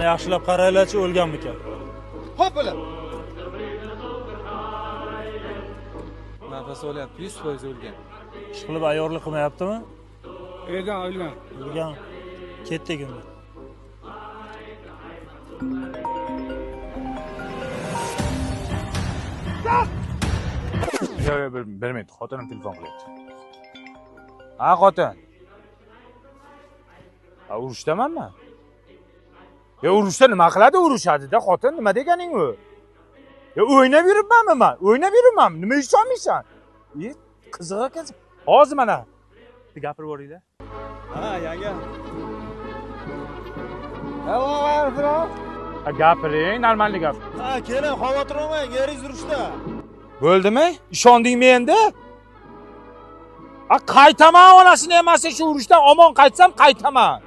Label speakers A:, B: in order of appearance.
A: yaxshilab qaranglar-chi, o'lganmikan?
B: Xo'p, bo'ladi.
C: Nafas olyapti, 100% o'lgan.
A: Ishqilib ayyorlik qilmayaptimi?
D: O'lgan.
A: O'lgan. Ketdik unda.
E: Yo'q, bermaydi. Xotinim telefon qilyapti. Ha, xotin. Ha, urishdamanmi? Ya urushda nima qiladi? Urushadi-da, xotin. Nima deganing u? Ya o'ynab yuribmanmi men? O'ynab yuribmanmi? Nima ish olmaysan? Qiziq ekan. Hozir mana. Gapirib yuboringlar.
B: Ha, yanga.
E: Ha, gapiring, normalni gap.
B: Ha, keling, xavotir olmang, yeringiz urishda.
E: Bo'ldimi? Ishondingmi endi? A qaytaman onasini emas, shu urushdan omon qaytsam qaytaman.